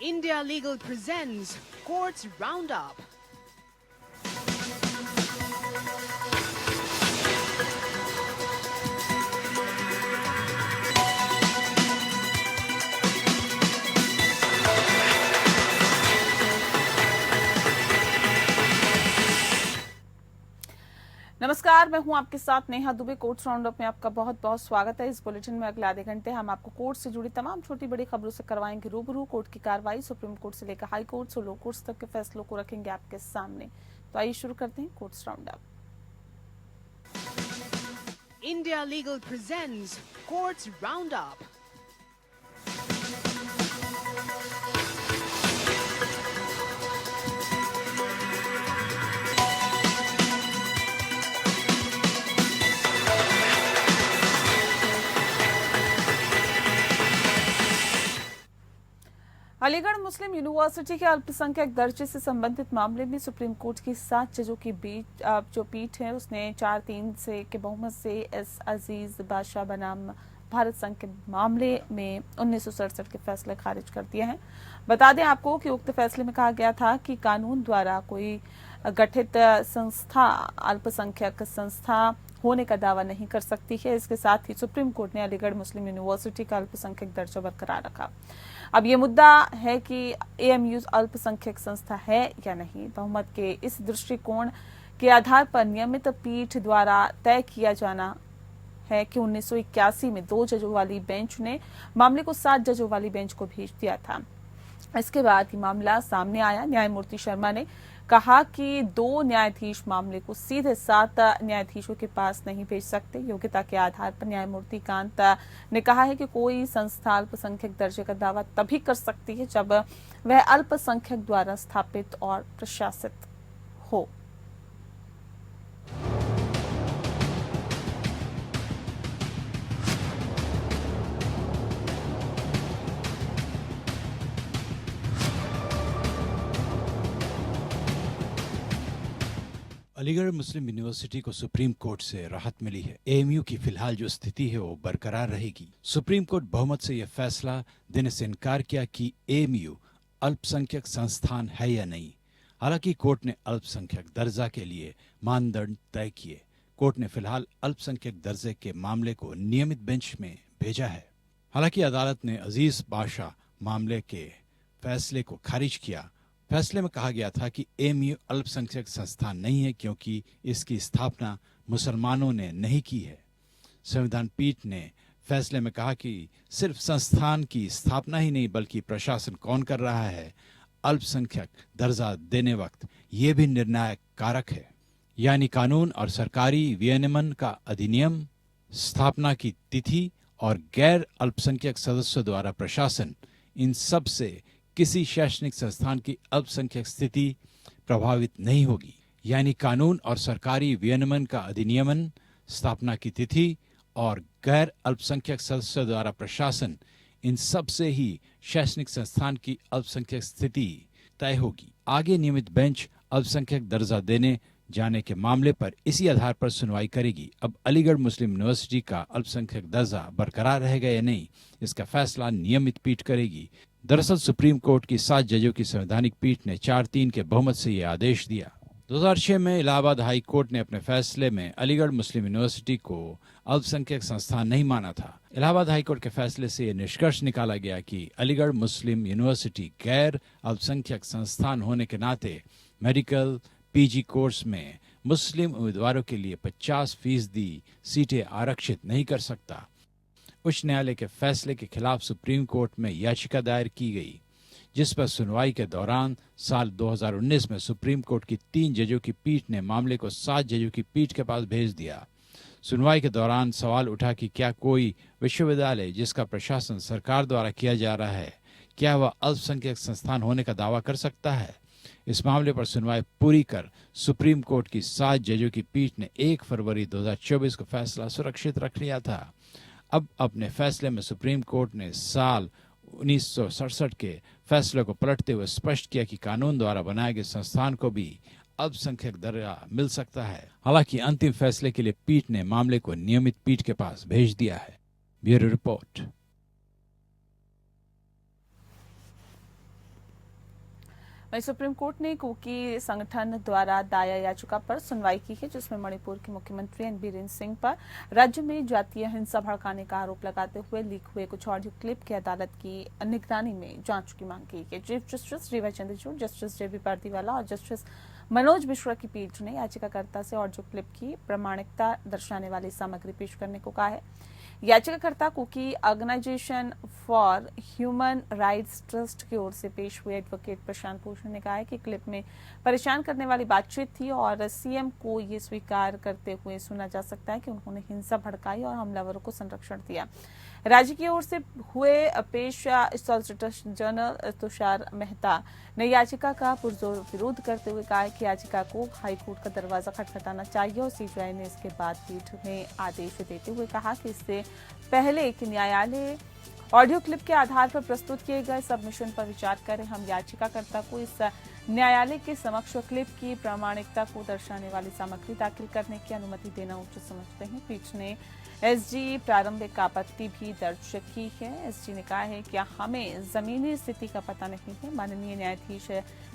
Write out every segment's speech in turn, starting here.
India Legal presents Courts Roundup. नमस्कार, मैं हूं आपके साथ नेहा दुबे। कोर्ट्स राउंडअप में आपका बहुत बहुत स्वागत है। इस बुलेटिन में अगले आधे घंटे हम आपको कोर्ट से जुड़ी तमाम छोटी बड़ी खबरों से करवाएंगे रूबरू। कोर्ट की कार्रवाई सुप्रीम कोर्ट से लेकर हाई कोर्ट और लो कोर्ट्स तक के फैसलों को रखेंगे आपके सामने। तो आइए शुरू करते हैं courts roundup. India Legal presents Courts Roundup. Aligarh Muslim University के अल्पसंख्यक दर्जे से संबंधित मामले में सुप्रीम कोर्ट की 7 जजों की बीच जो पीठ है उसने 4-3 से के बहुमत से एस अजीज बादशाह बनाम भारत संघ के मामले में 1967 के फैसले खारिज कर दिए हैं। बता दें आपको कि उक्त फैसले में कहा गया था कि कानून द्वारा कोई गठित संस्था अल्पसंख्यक संस्था होने का दावा नहीं कर सकती है। इसके साथ ही सुप्रीम कोर्ट ने अलीगढ़ मुस्लिम यूनिवर्सिटी का अल्पसंख्यक दर्जा बरकरार रखा। अब ये मुद्दा है कि एएमयू अल्पसंख्यक संस्था है या नहीं। बहुमत के इस दृष्टिकोण के आधार पर नियमित पीठ द्वारा तय किया जाना है कि 1981 में 2 जजों वाली बेंच ने मामले को 7 जजों वाली बेंच को भेज दिया था। इसके बाद ये मामला सामने आया। न्यायमूर्ति शर्मा ने कहा कि 2 न्यायाधीश मामले को सीधे 7 न्यायाधीशों के पास नहीं भेज सकते। योग्यता के आधार पर न्यायमूर्ति कांत ने कहा है कि कोई संस्था अल्पसंख्यक दर्जे का दावा तभी कर सकती है जब वह अल्पसंख्यक द्वारा स्थापित और प्रशासित हो। अलीगढ़ मुस्लिम यूनिवर्सिटी को सुप्रीम कोर्ट से राहत मिली है। एएमयू की फिलहाल जो स्थिति है वो बरकरार रहेगी। सुप्रीम कोर्ट बहुमत से यह फैसला देने से इनकार किया कि एएमयू अल्पसंख्यक संस्थान है या नहीं। हालांकि कोर्ट ने अल्पसंख्यक दर्जा के लिए मानदंड तय किए। कोर्ट ने फिलहाल अल्पसंख्यक दर्जे के मामले को नियमित बेंच में भेजा है। हालांकि अदालत ने अजीज बादशाह मामले के फैसले को खारिज किया। फैसले में कहा गया था कि एएमयू अल्पसंख्यक संस्थान नहीं है क्योंकि इसकी स्थापना मुसलमानों ने नहीं की है। संविधान पीठ ने फैसले में कहा कि सिर्फ संस्थान की स्थापना ही नहीं बल्कि प्रशासन कौन कर रहा है अल्पसंख्यक दर्जा देने वक्त ये भी निर्णायक कारक है। यानी कानून और सरकारी विनियमन का अधिनियम, स्थापना की तिथि और गैर अल्पसंख्यक सदस्यों द्वारा प्रशासन, इन सब से किसी शैक्षणिक संस्थान की अल्पसंख्यक स्थिति प्रभावित नहीं होगी। यानी कानून और सरकारी विनियमन का अधिनियमन, स्थापना की तिथि और गैर अल्पसंख्यक सदस्यों द्वारा प्रशासन, इन सब से ही शैक्षणिक संस्थान की अल्पसंख्यक स्थिति तय होगी। आगे नियमित बेंच अल्पसंख्यक दर्जा देने जाने के मामले पर इसी आधार पर सुनवाई करेगी। अब अलीगढ़ मुस्लिम यूनिवर्सिटी का अल्पसंख्यक दर्जा बरकरार रहेगा या नहीं, इसका फैसला नियमित पीठ करेगी। दरअसल सुप्रीम कोर्ट की 7 जजों की संवैधानिक पीठ ने 4-3 के बहुमत से यह आदेश दिया। 2006 में इलाहाबाद हाई कोर्ट ने अपने फैसले में अलीगढ़ मुस्लिम यूनिवर्सिटी को अल्पसंख्यक संस्थान नहीं माना था। इलाहाबाद हाई कोर्ट के फैसले से यह निष्कर्ष निकाला गया कि अलीगढ़ मुस्लिम यूनिवर्सिटी गैर अल्पसंख्यक संस्थान होने के नाते मेडिकल पीजी कोर्स में मुस्लिम उम्मीदवारों के लिए 50% सीटें आरक्षित नहीं कर सकता। उच्च न्यायालय के फैसले के खिलाफ सुप्रीम कोर्ट में याचिका दायर की गई, जिस पर सुनवाई के दौरान साल 2019 में सुप्रीम कोर्ट की 3 जजों की पीठ ने मामले को 7 जजों की पीठ के पास भेज दिया। सुनवाई के दौरान सवाल उठा कि क्या कोई विश्वविद्यालय जिसका प्रशासन सरकार द्वारा किया जा रहा है, क्या वह अल्पसंख्यक संस्थान होने का दावा कर सकता है। इस मामले पर सुनवाई पूरी कर सुप्रीम कोर्ट की 7 जजों की पीठ ने 1 फरवरी 2024 को फैसला सुरक्षित रख लिया था। अब अपने फैसले में सुप्रीम कोर्ट ने साल 1967 के फैसले को पलटते हुए स्पष्ट किया कि कानून द्वारा बनाए गए संस्थान को भी अल्पसंख्यक दर्जा मिल सकता है। हालांकि अंतिम फैसले के लिए पीठ ने मामले को नियमित पीठ के पास भेज दिया है। Bureau report. वहीं सुप्रीम कोर्ट ने कुकी संगठन द्वारा दायर याचिका पर सुनवाई की है, जिसमें मणिपुर के मुख्यमंत्री एन बीरेन सिंह पर राज्य में जातीय हिंसा भड़काने का आरोप लगाते हुए लीक हुए कुछ ऑडियो क्लिप की अदालत की निगरानी में जांच की मांग की है। Chief justice DY Chandrachud, justice JB Pardiwala और जस्टिस मनोज मिश्रा की पीठ ने याचिकाकर्ता से ऑडियो क्लिप की प्रामाणिकता दर्शाने वाली सामग्री पेश करने को कहा है। याचिकाकर्ता Kuki organisation for human rights trust की ओर से पेश हुए एडवोकेट प्रशांत भूषण ने कहा है कि क्लिप में परेशान करने वाली बातचीत थी और सीएम को ये स्वीकार करते हुए सुना जा सकता है कि उन्होंने हिंसा भड़काई और हमलावरों को संरक्षण दिया। राज्य की ओर से हुए पेश सॉलिसिटर जनरल तुषार मेहता ने याचिका का पुरजोर विरोध करते हुए कहा कि याचिका को हाईकोर्ट का दरवाजा खटखटाना चाहिए और सीबीआई ने इसके बाद पीठ में आदेश देते हुए कहा कि इससे पहले कि न्यायालय ऑडियो क्लिप के आधार पर प्रस्तुत किए गए सबमिशन पर विचार करें, हम याचिकाकर्ता को इस न्यायालय के समक्ष क्लिप की प्रामाणिकता को दर्शाने वाली सामग्री दाखिल करने की अनुमति देना उचित समझते हैं। पीठ ने एसजी प्रारंभिक आपत्ति भी दर्ज की है। एसजी ने कहा है कि हमें जमीनी स्थिति का पता नहीं है। माननीय न्यायाधीश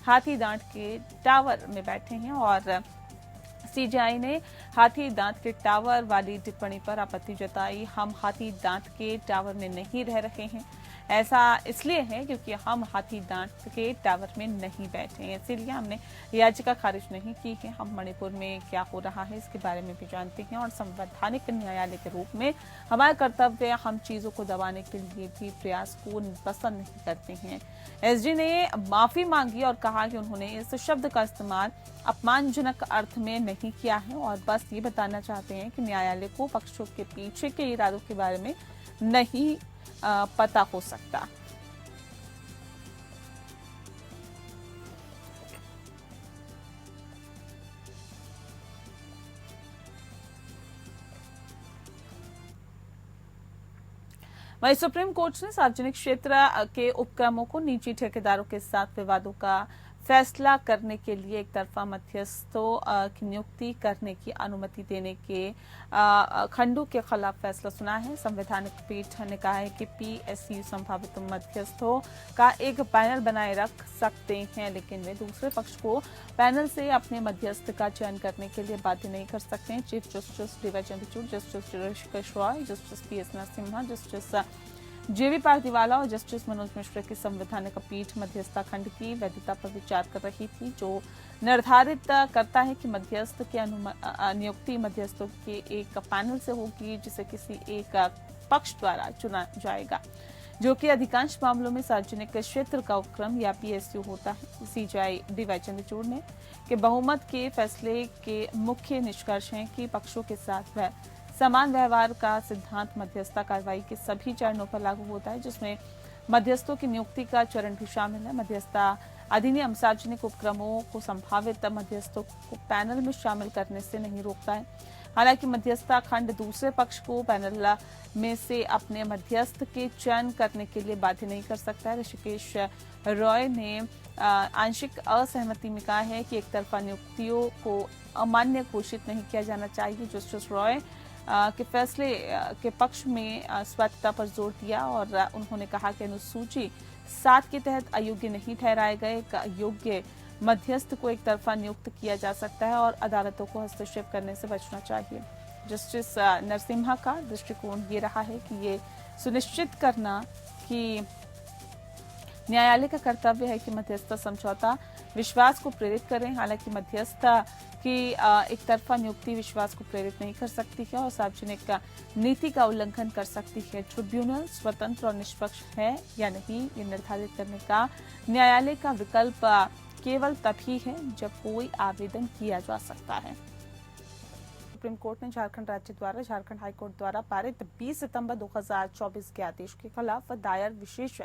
हाथीदांत के टावर में बैठे हैं और सीजीआई ने हाथी दांत के टावर वाली टिप्पणी पर आपत्ति जताई। हम हाथी दांत के टावर में नहीं रह रहे हैं, ऐसा इसलिए है क्योंकि हम हाथी दांत के टावर में नहीं बैठे हैं, इसीलिए हमने याचिका खारिज नहीं की है। हम मणिपुर में क्या हो रहा है इसके बारे में भी जानते हैं और संवैधानिक न्यायालय के रूप में हमारा कर्तव्य हम चीजों को दबाने के लिए भी प्रयास को पसंद नहीं करते हैं। एसजी ने माफी मांगी और कहा कि उन्होंने इस शब्द का इस्तेमाल अपमानजनक अर्थ में नहीं किया है और बस ये बताना चाहते हैं कि न्यायालय को पक्षों के पीछे के इरादों के बारे में नहीं पता हो सकता। वहीं सुप्रीम कोर्ट ने सार्वजनिक क्षेत्र के उपक्रमों को निजी ठेकेदारों के साथ विवादों का फैसला करने के लिए एक तरफा मध्यस्थों की नियुक्ति करने की अनुमति देने के खंडों के खिलाफ फैसला सुना है। संवैधानिक पीठ ने कहा है कि पीएसयू संभावित मध्यस्थों का एक पैनल बनाए रख सकते हैं, लेकिन वे दूसरे पक्ष को पैनल से अपने मध्यस्थ का चयन करने के लिए बाध्य नहीं कर सकते हैं। Chief justice DY Chandrachud, justice Hrishikesh Roy, justice PS Narasimha, justice JB Pardiwala और जस्टिस मनोज मिश्रा की संवैधानिक पीठ मध्यस्थता खंड की वैधता पर विचार कर रही थी, जो निर्धारित करता है कि मध्यस्थ की नियुक्ति मध्यस्थों के एक पैनल से होगी जिसे किसी एक पक्ष द्वारा चुना जाएगा, जो कि अधिकांश मामलों में सार्वजनिक क्षेत्र का उपक्रम या पीएसयू होता है। सीजीआई डीवाई चंद्रचूड़ ने के बहुमत के फैसले के मुख्य निष्कर्ष हैं कि पक्षों के साथ समान व्यवहार का सिद्धांत मध्यस्थता कार्रवाई के सभी चरणों पर लागू होता है, जिसमें मध्यस्थों की नियुक्ति का चरण भी शामिल है। मध्यस्थता अधिनियम सार्वजनिक उपक्रमों को संभावित मध्यस्थों को पैनल में शामिल करने से नहीं रोकता है। हालांकि मध्यस्थता खंड दूसरे पक्ष को पैनल में से अपने मध्यस्थ के चयन करने के लिए बाध्य नहीं कर सकता है। ऋषिकेश रॉय ने आंशिक असहमति में कहा है कि एक तरफा नियुक्तियों को अमान्य घोषित नहीं किया जाना चाहिए। जस्टिस रॉय के फैसले के पक्ष में स्वायत्तता पर जोर दिया और उन्होंने कहा कि अनुसूची 7 के तहत अयोग्य नहीं ठहराए गए योग्य मध्यस्थ को एक तरफा नियुक्त किया जा सकता है और अदालतों को हस्तक्षेप करने से बचना चाहिए। जस्टिस नरसिम्हा का दृष्टिकोण ये रहा है कि ये सुनिश्चित करना कि न्यायालय का कर्तव्य है कि मध्यस्थता समझौता विश्वास को प्रेरित करें। हालांकि मध्यस्थता की एक तरफा नियुक्ति विश्वास को प्रेरित नहीं कर सकती है और सार्वजनिक नीति का उल्लंघन कर सकती है। ट्रिब्यूनल स्वतंत्र और निष्पक्ष है या नहीं, ये निर्धारित करने का न्यायालय का विकल्प केवल तभी है जब कोई आवेदन किया जा सकता है। सुप्रीम कोर्ट ने झारखंड राज्य द्वारा झारखंड हाईकोर्ट द्वारा पारित 20 सितंबर 2024 के आदेश के खिलाफ दायर विशेष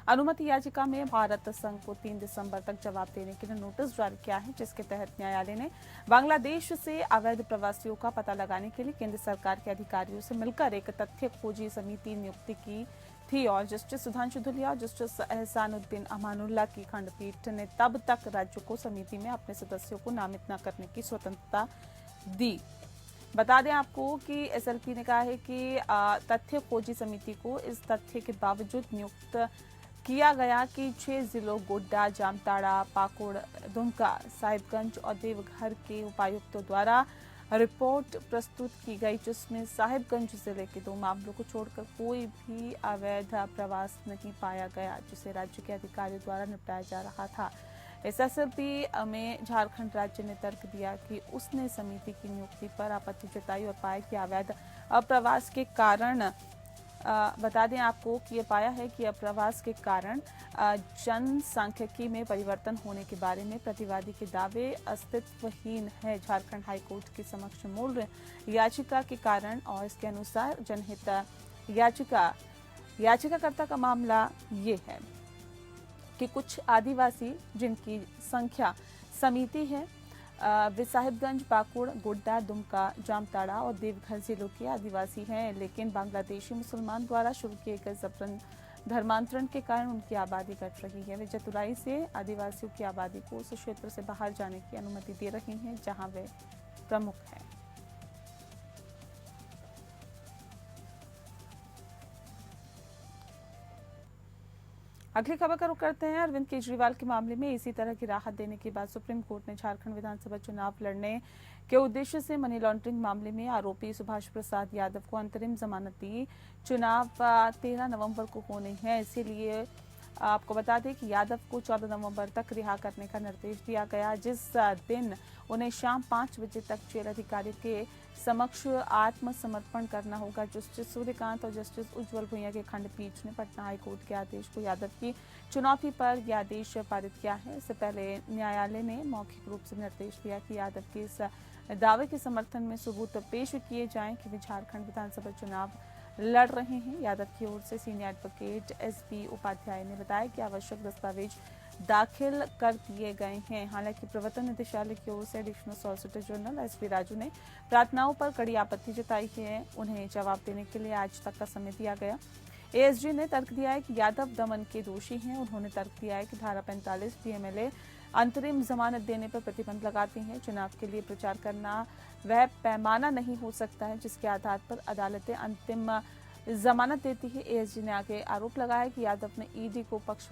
अनुमति याचिका में भारत संघ को 3 दिसंबर तक जवाब देने के लिए नोटिस जारी किया है, जिसके तहत न्यायालय ने बांग्लादेश से अवैध प्रवासियों का पता लगाने के लिए केंद्र सरकार के अधिकारियों से मिलकर एक तथ्य खोजी समिति नियुक्ति की थी और जस्टिस सुधांशु धुलिया और जस्टिस एहसानुद्दीन अमानुल्लाह की खंडपीठ ने तब तक राज्यों को समिति में अपने सदस्यों को नामित न करने की स्वतंत्रता दी। बता दें आपको कि एसएलपी ने कहा है कि तथ्य खोजी समिति को इस तथ्य के बावजूद नियुक्त किया गया कि 6 जिलों गोड्डा, जामताड़ा, पाकुड़, दुमका, साहिबगंज और देवघर के उपायुक्तों द्वारा रिपोर्ट प्रस्तुत की गई, जिसमें साहिबगंज जिले के 2 मामलों को छोड़कर कोई भी अवैध प्रवास नहीं पाया गया, जिसे राज्य के अधिकारियों द्वारा निपटाया जा रहा था। एसएसएलपी में झारखंड राज्य ने तर्क दिया कि उसने समिति की नियुक्ति पर आपत्ति जताई और पाया कि अवैध अप्रवास के कारण बता दें आपको कि ये पाया है कि अप्रवास के कारण जनसांख्यिकी में परिवर्तन होने के बारे में प्रतिवादी के दावे अस्तित्वहीन है। झारखंड हाईकोर्ट के समक्ष मूल याचिका के कारण और इसके अनुसार जनहित याचिकाकर्ता का मामला ये है कि कुछ आदिवासी जिनकी संख्या समिति है वे साहिबगंज, पाकुड़, गोड्डा, दुमका, जामताड़ा और देवघर जिलों के आदिवासी हैं, लेकिन बांग्लादेशी मुसलमान द्वारा शुरू किए गए धर्मांतरण के कारण उनकी आबादी घट रही है। वे चतुराई से आदिवासियों की आबादी को उस क्षेत्र से बाहर जाने की अनुमति दे रही हैं जहां वे प्रमुख हैं। अगली खबर का रुख करते हैं। अरविंद केजरीवाल के मामले में इसी तरह की राहत देने के बाद सुप्रीम कोर्ट ने झारखंड विधानसभा चुनाव लड़ने के उद्देश्य से मनी लॉन्ड्रिंग मामले में आरोपी सुभाष प्रसाद यादव को अंतरिम जमानत दी। चुनाव 13 नवंबर को होने हैं, इसीलिए आपको बता दें कि यादव को 14 नवंबर तक रिहा करने का निर्देश दिया गया, जिस दिन उन्हें शाम 5 बजे तक जेल अधिकारी के समक्ष आत्मसमर्पण करना होगा। जस्टिस सूर्यकांत और जस्टिस उज्जवल भुइयां की खंडपीठ ने पटना हाईकोर्ट के आदेश को यादव की चुनौती पर यह आदेश पारित किया है। इससे पहले न्यायालय ने मौखिक रूप से निर्देश दिया कि यादव के इस दावे के समर्थन में सबूत पेश किए जाएं कि वे झारखंड विधानसभा चुनाव लड़ रहे हैं। यादव की ओर से सीनियर एडवोकेट एसपी उपाध्याय ने बताया कि आवश्यक दस्तावेज दाखिल कर दिए गए हैं। हालांकि प्रवर्तन निदेशालय की ओर से additional solicitor general SP Raju ने प्रार्थनाओं पर कड़ी आपत्ति जताई है। उन्हें जवाब देने के लिए आज तक का समय दिया गया। एएसजी ने तर्क दिया है कि यादव दमन के दोषी हैं। उन्होंने तर्क दिया है कि धारा 45 पीएमएलए अंतरिम जमानत देने पर प्रतिबंध लगाती है। चुनाव के लिए प्रचार करना वह पैमाना नहीं हो सकता है जिसके आधार पर अदालतें अंतिम जमानत देती है। एएसजी ने आगे आरोप लगाया कि यादव ने ईडी को पक्ष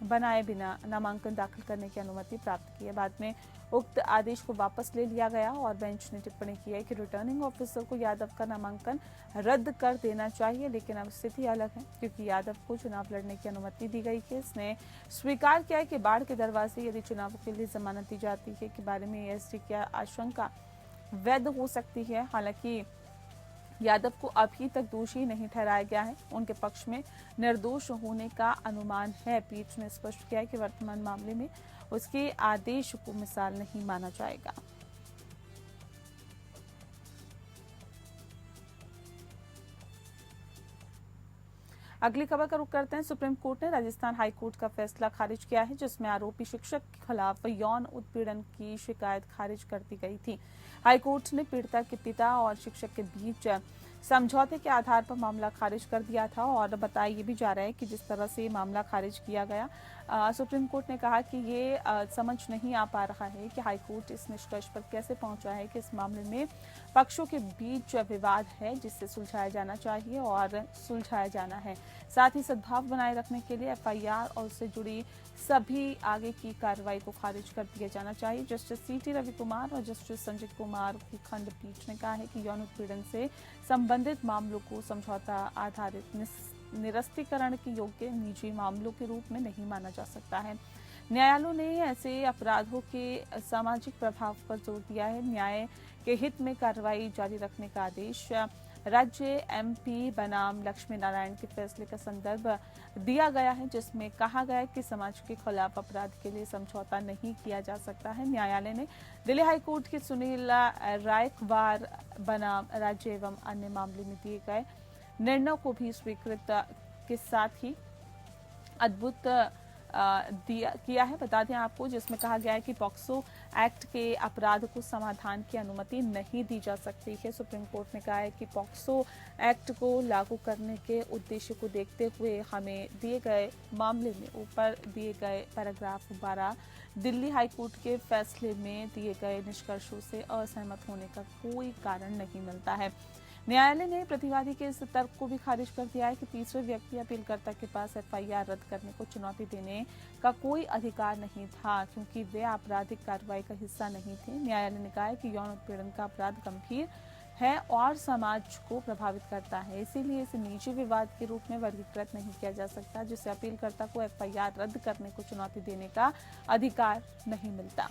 बनाए बिना नामांकन दाखिल करने की अनुमति प्राप्त की है। बाद में उक्त आदेश को वापस ले लिया गया और बेंच ने टिप्पणी की है कि रिटर्निंग ऑफिसर को यादव का नामांकन रद्द कर देना चाहिए, लेकिन अब स्थिति अलग है क्योंकि यादव को चुनाव लड़ने की अनुमति दी गई है। इसने स्वीकार किया है कि बाढ़ के दरवाजे यदि चुनावों के लिए जमानत दी जाती है के बारे में एएसजी की आशंका वैध हो सकती है। हालांकि यादव को अभी तक दोषी नहीं ठहराया गया है, उनके पक्ष में निर्दोष होने का अनुमान है। पीठ ने स्पष्ट किया है कि वर्तमान मामले में उसके आदेश को मिसाल नहीं माना जाएगा। अगली खबर का रुख करते हैं। सुप्रीम कोर्ट ने राजस्थान हाई कोर्ट का फैसला खारिज किया है, जिसमें आरोपी शिक्षक के खिलाफ यौन उत्पीड़न की शिकायत खारिज कर दी गई थी। हाई कोर्ट ने पीड़िता के पिता और शिक्षक के बीच समझौते के आधार पर मामला खारिज कर दिया था और बताया ये भी जा रहा है कि जिस तरह से मामला खारिज किया गया, सुप्रीम कोर्ट ने कहा कि ये समझ नहीं आ पा रहा है कि हाई कोर्ट इस निष्कर्ष पर कैसे पहुंचा है कि इस मामले में पक्षों के बीच विवाद है जिससे सुलझाया जाना चाहिए और सुलझाया जाना है। साथ ही सद्भाव बनाए रखने के लिए एफआईआर और उससे जुड़ी सभी आगे की कार्रवाई को खारिज कर दिया जाना चाहिए। जस्टिस सीटी रवि कुमार और जस्टिस संजय कुमार की खंडपीठ ने कहा है कि यौन उत्पीड़न से संबंधित मामलों को समझौता आधारित निरस्तीकरण के योग्य निजी मामलों के रूप में नहीं माना जा सकता है। न्यायालयों ने ऐसे अपराधों के सामाजिक प्रभाव पर जोर दिया है। न्याय के हित में कार्रवाई जारी रखने का आदेश राज्य एमपी बनाम लक्ष्मी नारायण के फैसले का संदर्भ दिया गया है, जिसमें कहा गया है कि समाज के खिलाफ अपराध के लिए समझौता नहीं किया जा सकता है। न्यायालय ने दिल्ली हाईकोर्ट के सुनील रायकवार बनाम राज्य एवं अन्य मामले में दिए गए निर्णय को भी स्वीकृत के साथ ही अद्भुत किया है। बता दें आपको, जिसमें कहा गया है कि पॉक्सो एक्ट के अपराध को समाधान की अनुमति नहीं दी जा सकती है। सुप्रीम कोर्ट ने कहा है कि पॉक्सो एक्ट को लागू करने के उद्देश्य को देखते हुए हमें दिए गए मामले में ऊपर दिए गए पैराग्राफ 12 दिल्ली हाईकोर्ट के फैसले में दिए गए निष्कर्षों से असहमत होने का कोई कारण नहीं मिलता है। न्यायालय ने प्रतिवादी के इस तर्क को भी खारिज कर दिया है कि तीसरे व्यक्ति अपीलकर्ता के पास एफआईआर रद्द करने को चुनौती देने का कोई अधिकार नहीं था, क्योंकि वे आपराधिक कार्रवाई का हिस्सा नहीं थे। न्यायालय ने कहा है कि यौन उत्पीड़न का अपराध गंभीर है और समाज को प्रभावित करता है, इसीलिए इसे निजी विवाद के रूप में वर्गीकृत नहीं किया जा सकता, जिससे अपीलकर्ता को एफआईआर रद्द करने को चुनौती देने का अधिकार नहीं मिलता।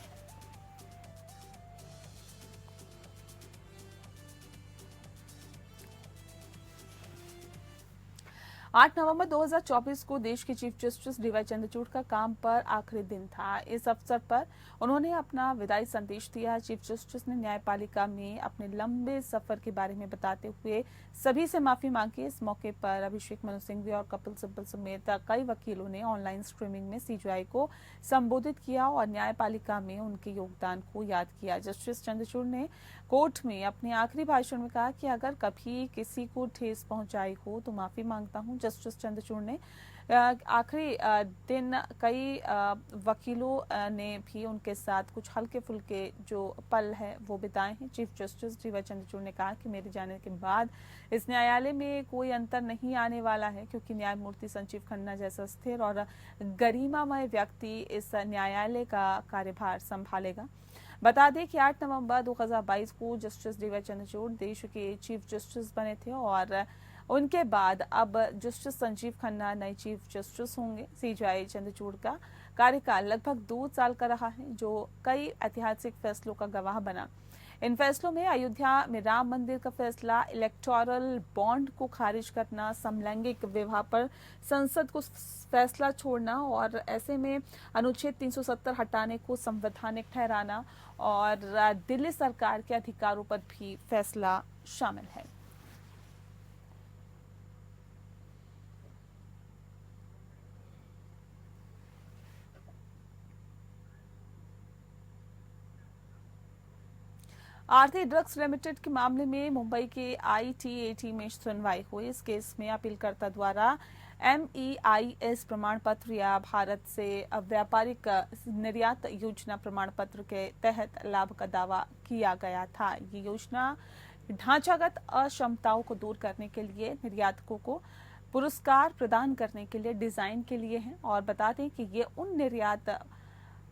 8 नवंबर 2024 को देश के चीफ जस्टिस डीवाई चंद्रचूड़ का काम पर आखिरी दिन था। इस अवसर पर उन्होंने अपना विदाई संदेश दिया। चीफ जस्टिस ने न्यायपालिका में अपने लंबे सफर के बारे में बताते हुए सभी से माफी मांगी। इस मौके पर अभिषेक मनु सिंघवी और कपिल सिब्बल समेत कई वकीलों ने ऑनलाइन स्ट्रीमिंग में सीजेआई को संबोधित किया और न्यायपालिका में उनके योगदान को याद किया। जस्टिस चंद्रचूड़ ने कोर्ट में अपने आखिरी भाषण में कहा कि अगर कभी किसी को ठेस पहुंचाई हो तो माफी मांगता हूं। जस्टिस चंद्रचूड़ ने आखिरी दिन कई वकीलों ने भी उनके साथ कुछ हल्के फुल्के जो पल है वो बिताए हैं। चीफ जस्टिस डीवाई चंद्रचूड़ ने कहा कि मेरे जाने के बाद इस न्यायालय में कोई अंतर नहीं आने वाला है, क्योंकि न्यायमूर्ति संजीव खन्ना जैसा स्थिर और गरिमामय व्यक्ति इस न्यायालय का कार्यभार संभालेगा। बता दें कि 8 नवंबर 2022 को जस्टिस डीवाई चंद्रचूड़ देश के चीफ जस्टिस बने थे और उनके बाद अब जस्टिस संजीव खन्ना नए चीफ जस्टिस होंगे। सीजेआई चंद्रचूड़ का कार्यकाल लगभग 2 साल का रहा है, जो कई ऐतिहासिक फैसलों का गवाह बना। इन फैसलों में अयोध्या में राम मंदिर का फैसला, इलेक्टोरल बॉन्ड को खारिज करना, समलैंगिक विवाह पर संसद को फैसला छोड़ना और ऐसे में अनुच्छेद 370 हटाने को संवैधानिक ठहराना और दिल्ली सरकार के अधिकारों पर भी फैसला शामिल है। आरती ड्रग्स लिमिटेड के मामले में मुंबई के आईटीएटी में सुनवाई हुई। इस केस में अपीलकर्ता द्वारा MEIS प्रमाण पत्र या भारत से व्यापारिक निर्यात योजना प्रमाण पत्र के तहत लाभ का दावा किया गया था। ये योजना ढांचागत अक्षमताओं को दूर करने के लिए, निर्यातकों को पुरस्कार प्रदान करने के लिए डिजाइन के लिए है और बता दें कि ये उन निर्यात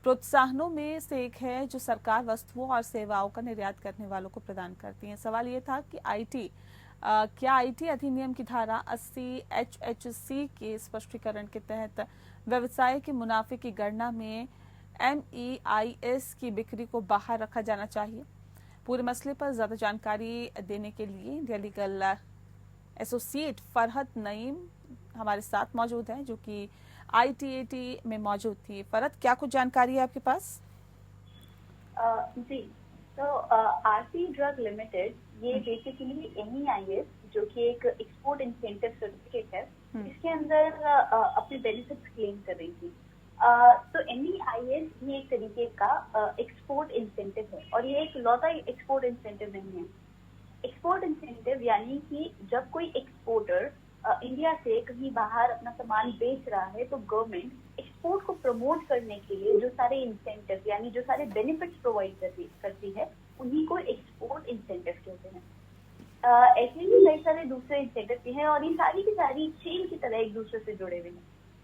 प्रोत्साहनों में से एक है जो सरकार वस्तुओं और सेवाओं का निर्यात करने वालों को प्रदान करती है। सवाल ये था कि क्या आईटी अधिनियम की धारा 80 HHC के स्पष्टीकरण के तहत व्यवसाय के मुनाफे की गणना में MEIS की बिक्री को बाहर रखा जाना चाहिए। पूरे मसले पर ज्यादा जानकारी देने के लिए India legal associate Farhat Naeem हमारे साथ मौजूद है, जो कि आईटीएटी में मौजूद थी। फरहत, क्या कुछ जानकारी है आपके पास? जी, तो आरती ड्रग लिमिटेड ये बेसिकली MEIS जो कि एक एक्सपोर्ट इंसेंटिव सर्टिफिकेट है, इसके अंदर अपने बेनिफिट्स क्लेम कर रही थी। तो MEIS ये एक तरीके का एक्सपोर्ट इंसेंटिव है और ये एक लौता एक्सपोर्ट इंसेंटिव नहीं है। एक्सपोर्ट इंसेंटिव यानी कि जब कोई एक्सपोर्टर इंडिया से कहीं बाहर अपना सामान बेच रहा है तो गवर्नमेंट एक्सपोर्ट को प्रमोट करने के लिए जो सारे इंसेंटिव यानी जो सारे बेनिफिट्स प्रोवाइड करती है उन्हीं को एक्सपोर्ट इंसेंटिव कहते हैं। ऐसे ही कई सारे दूसरे इंसेंटिव भी हैं और ये सारी की सारी चेन की तरह एक दूसरे से जुड़े हुए हैं।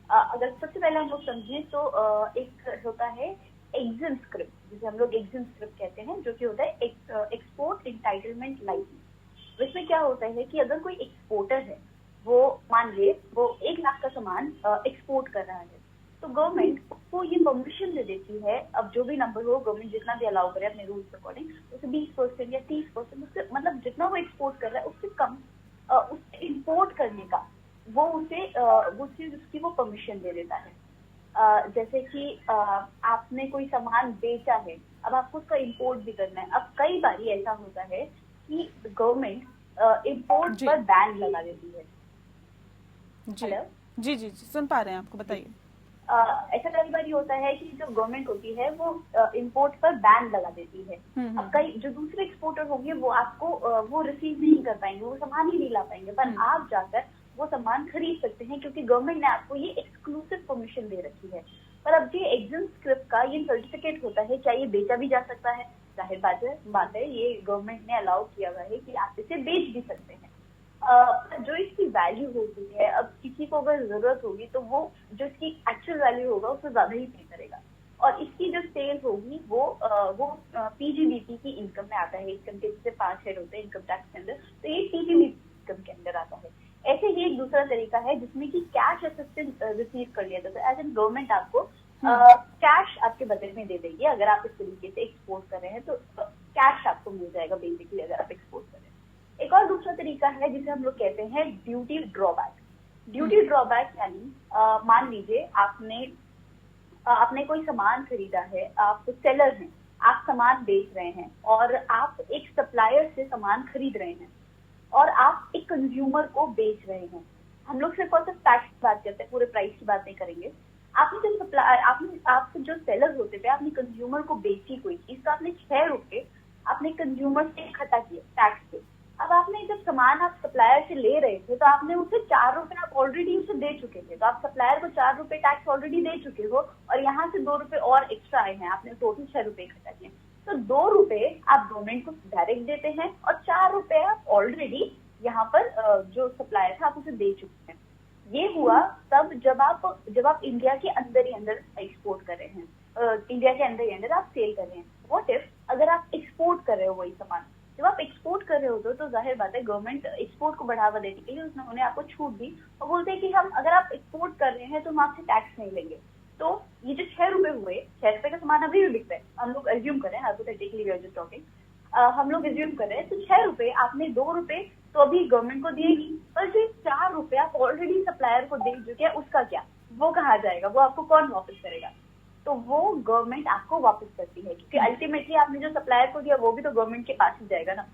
अगर सबसे पहले हम लोग समझें तो एक होता है एग्जिम स्क्रिप्ट, जिसे हम लोग एग्जिम स्क्रिप्ट कहते हैं, जो कि होता है एक्सपोर्ट इंटाइटलमेंट लाइसेंस। इसमें क्या होता है कि अगर कोई एक्सपोर्टर है, वो मान ले वो 1 लाख का सामान एक्सपोर्ट कर रहा है, तो गवर्नमेंट उसको ये परमिशन दे देती है, अब जो भी नंबर हो गवर्नमेंट जितना भी अलाउ करे अपने रूल्स अकॉर्डिंग, उसे 20% या 30%, उससे मतलब जितना वो एक्सपोर्ट कर रहा है उससे कम उससे इम्पोर्ट करने का वो उसे उसकी वो परमिशन दे देता है। जैसे कि आपने कोई सामान बेचा है, अब आपको उसका इम्पोर्ट भी करना है। अब कई बार ऐसा होता है कि गवर्नमेंट इम्पोर्ट पर बैन लगा देती है। जी जी जी जी सुन पा रहे हैं, आपको बताइए। ऐसा कई बार होता है कि जो गवर्नमेंट होती है वो इंपोर्ट पर बैन लगा देती है। अब कई जो दूसरे एक्सपोर्टर होंगे वो आपको वो रिसीव नहीं कर पाएंगे, वो सामान ही नहीं ला पाएंगे, पर आप जाकर वो सामान खरीद सकते हैं क्योंकि गवर्नमेंट ने आपको ये एक्सक्लूसिव परमिशन दे रखी है। पर अब ये एग्जिम स्क्रिप्ट का ये सर्टिफिकेट होता है, क्या ये बेचा भी जा सकता है? जाहिर बात है ये गवर्नमेंट ने अलाउ किया हुआ है कि आप इसे बेच भी सकते हैं। पर जो इसकी वैल्यू होती है, अब किसी को अगर जरूरत होगी तो वो जो इसकी एक्चुअल वैल्यू होगा उससे ज्यादा ही पे करेगा, और इसकी जो सेल होगी वो पीजीबीपी की इनकम में आता है। इनकम के जैसे 5 हेड होते हैं इनकम टैक्स के अंदर, तो ये पीजीबीपी इनकम के अंदर आता है। ऐसे ही एक दूसरा तरीका है जिसमें कि कैश असिस्टेंस रिसीव कर लिया जाता है। एज एन गवर्नमेंट आपको कैश आपके बदले में दे देगी अगर आप इस तरीके से एक्सपोर्ट कर रहे हैं, तो कैश आपको मिल जाएगा बेसिकली अगर आप एक्सपोर्ट कर रहे हैं। एक और दूसरा तरीका है जिसे हम लोग कहते हैं ड्यूटी ड्रॉबैक। ड्यूटी ड्रॉबैक यानी मान लीजिए आपने कोई सामान खरीदा है, आप सेलर हैं, आप सामान बेच रहे हैं और आप एक सप्लायर से सामान खरीद रहे हैं और आप एक कंज्यूमर को बेच रहे हैं। हम लोग सिर्फ और सिर्फ टैक्स की बात करते हैं, पूरे प्राइस की बात नहीं करेंगे। आप जो सेलर होते थे, आपने कंज्यूमर को बेची कोई चीज, तो आपने 6 रुपए आपने कंज्यूमर से इकट्ठा किए टैक्स पे। अब आपने जब सामान आप सप्लायर से ले रहे थे तो आपने उसे 4 रुपए आप ऑलरेडी उसे दे चुके थे, तो आप सप्लायर को 4 रुपए टैक्स ऑलरेडी दे चुके हो और यहाँ से 2 रुपए और एक्स्ट्रा आए हैं, आपने टोटल 6 रुपए इकट्ठा किए। तो 2 रुपए आप गवर्नमेंट को डायरेक्ट देते हैं और 4 रुपए आप ऑलरेडी यहाँ पर जो सप्लायर था आप उसे दे चुके हैं। ये हुआ तब जब आप इंडिया के अंदर ही अंदर एक्सपोर्ट कर रहे हैं, इंडिया के अंदर ही अंदर आप सेल कर रहे हैं। व्हाट इफ अगर आप एक्सपोर्ट कर रहे हो वही सामान, जब आप एक्सपोर्ट कर रहे होते हो तो जाहिर बात है गवर्नमेंट एक्सपोर्ट को बढ़ावा देने के लिए उन्होंने आपको छूट दी और बोलते हैं कि हम अगर आप एक्सपोर्ट कर रहे हैं तो हम आपसे टैक्स नहीं लेंगे। तो ये जो 6 रुपए हुए, 6 रुपए का सामान अभी भी बिकता है, हम लोग एज्यूम करें, hypothetically we are just talking, हम लोग एज्यूम कर रहे हैं, तो 6 रुपए आपने 2 रुपए तो अभी गवर्नमेंट को दिएगी, पर जो 4 रुपए आप ऑलरेडी सप्लायर को दे चुके हैं उसका क्या, वो कहाँ जाएगा, वो आपको कौन वापस करेगा? तो वो गवर्नमेंट आपको वापस करती है, क्योंकि अल्टीमेटली आपने जो सप्लायर को दिया वो भी तो गवर्नमेंट के पास ही जाएगा ना।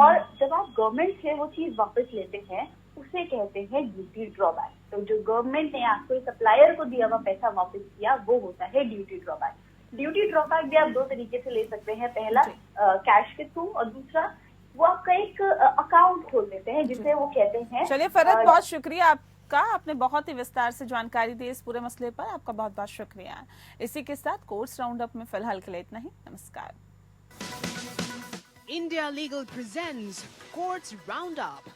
और जब आप गवर्नमेंट से वो चीज वापस लेते हैं उसे कहते हैं ड्यूटी ड्रॉबैक। तो जो गवर्नमेंट ने आपको सप्लायर को दिया हुआ पैसा वापस किया वो होता है ड्यूटी ड्रॉबैक। ड्यूटी ड्रॉबैक भी आप 2 तरीके से ले सकते हैं, पहला कैश के थ्रू और दूसरा वो आपका एक अकाउंट खोल देते हैं जिसे वो कहते हैं। चलिए फरहत, बहुत शुक्रिया आपका, आपने बहुत ही विस्तार से जानकारी दी इस पूरे मसले पर, आपका बहुत बहुत शुक्रिया। इसी के साथ कोर्ट्स राउंड अप में फिलहाल के लिए इतना ही। नमस्कार। India Legal presents Courts Roundup.